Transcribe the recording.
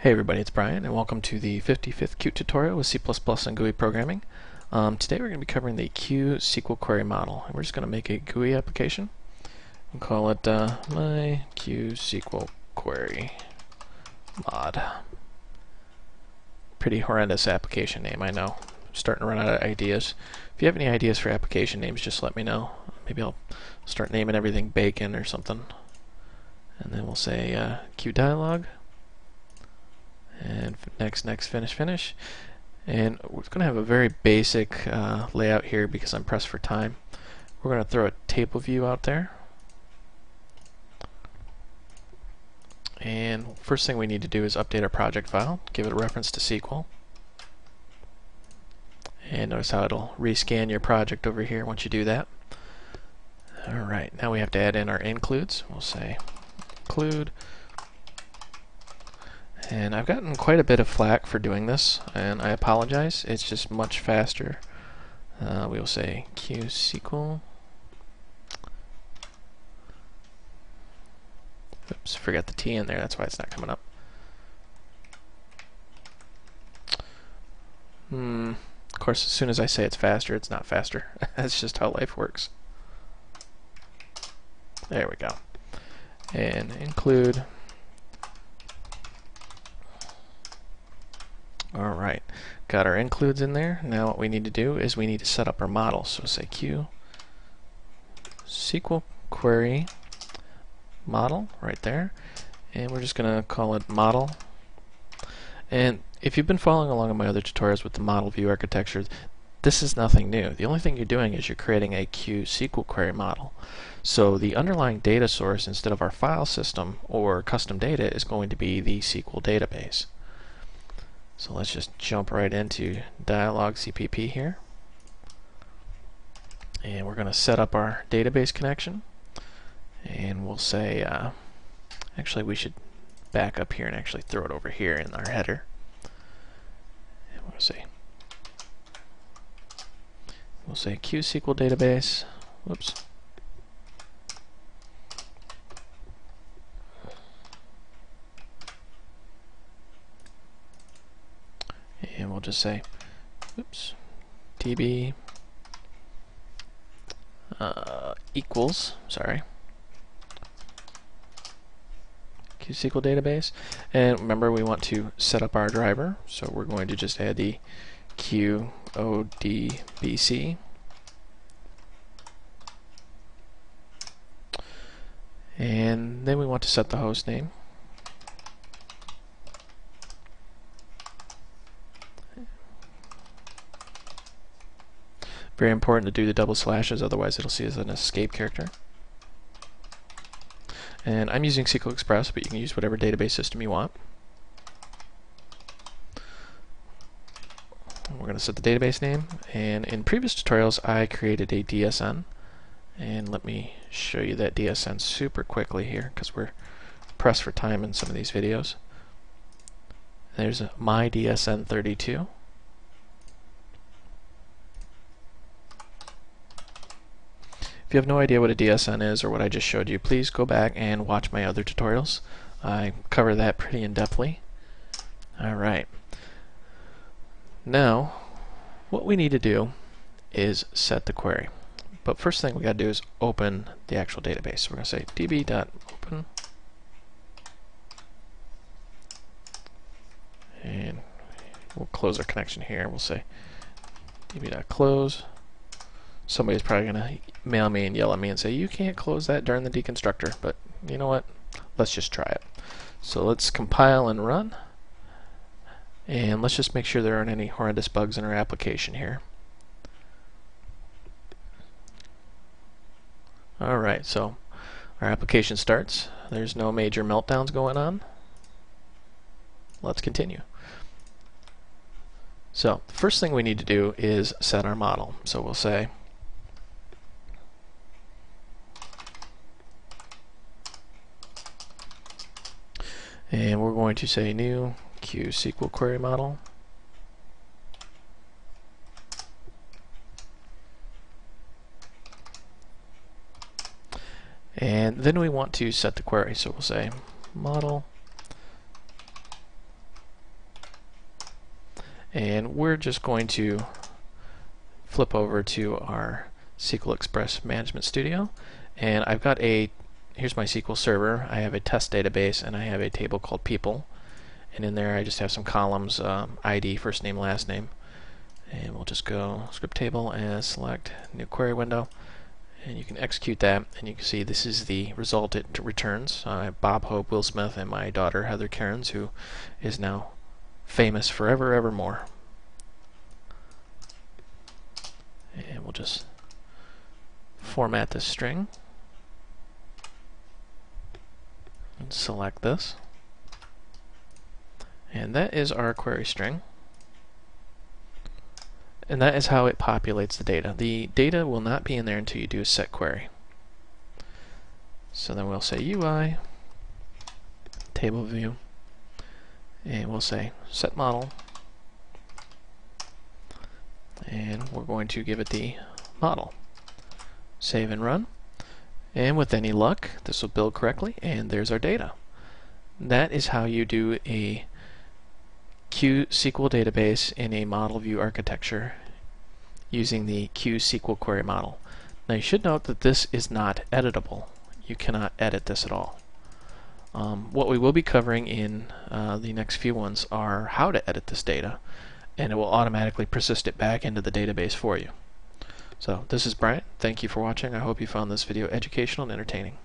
Hey everybody, it's Brian, and welcome to the 55th Qt tutorial with C++ and GUI programming. Today we're going to be covering the QSqlQueryModel, and we're just going to make a GUI application and call it my QSqlQuery mod. Pretty horrendous application name, I know. I'm starting to run out of ideas. If you have any ideas for application names, just let me know. Maybe I'll start naming everything Bacon or something. And then we'll say QDialog. And next, finish. And we're going to have a very basic layout here because I'm pressed for time. We're going to throw a table view out there. And first thing we need to do is update our project file, give it a reference to SQL. And notice how it'll rescan your project over here once you do that. Alright, now we have to add in our includes. We'll say include. And I've gotten quite a bit of flack for doing this, and I apologize. It's just much faster. We will say QSql. Oops, forgot the T in there. That's why it's not coming up. Of course, as soon as I say it's faster, it's not faster. That's just how life works. There we go. And include. Alright, got our includes in there. Now what we need to do is we need to set up our model. So say QSqlQueryModel right there. And we're just going to call it model. And if you've been following along in my other tutorials with the model view architecture, this is nothing new. The only thing you're doing is you're creating a QSqlQueryModel. So the underlying data source instead of our file system or custom data is going to be the SQL database. So let's just jump right into dialog CPP here. And we're going to set up our database connection. And we'll say, actually we should back up here and actually throw it over here in our header. And we'll say QSQL database. Whoops. And we'll just say, oops, db equals, sorry, QSQL database. And remember, we want to set up our driver, so we're going to just add the QODBC. And then we want to set the host name. Very important to do the double slashes, otherwise it'll see as an escape character. And I'm using SQL Express, but you can use whatever database system you want. We're going to set the database name, and in previous tutorials I created a DSN, and let me show you that DSN super quickly here because we're pressed for time in some of these videos. There's my DSN32. If you have no idea what a DSN is or what I just showed you, please go back and watch my other tutorials. I cover that pretty in-depthly. Alright. Now, what we need to do is set the query. But first thing we got to do is open the actual database. So we're going to say db.open. And we'll close our connection here. We'll say db.close. Somebody's probably going to mail me and yell at me and say, you can't close that during the deconstructor, but you know what? Let's just try it. So let's compile and run, and let's just make sure there aren't any horrendous bugs in our application here. Alright, so our application starts. There's no major meltdowns going on. Let's continue. So the first thing we need to do is set our model. So we'll say and we're going to say new QSqlQueryModel. And then we want to set the query. So we'll say model And we're just going to flip over to our SQL Express Management Studio, and I've got here's my SQL Server. I have a test database, and I have a table called people, and in there I just have some columns, ID, first name, last name, and we'll just go script table and select new query window, and you can execute that, and you can see this is the result it returns. Bob, Hope, Will Smith, and my daughter Heather Cairns, who is now famous forever evermore. And we'll just format this string and select this, and that is our query string, and that is how it populates the data. The data will not be in there until you do a set query. So then we'll say UI table view, and we'll say set model, and we're going to give it the model. Save and run, and with any luck this will build correctly, and there's our data. That is how you do a QSQL database in a model view architecture using the QSqlQueryModel. Now you should note that this is not editable. You cannot edit this at all. What we will be covering in the next few ones are how to edit this data, and it will automatically persist it back into the database for you. So this is Brian. Thank you for watching. I hope you found this video educational and entertaining.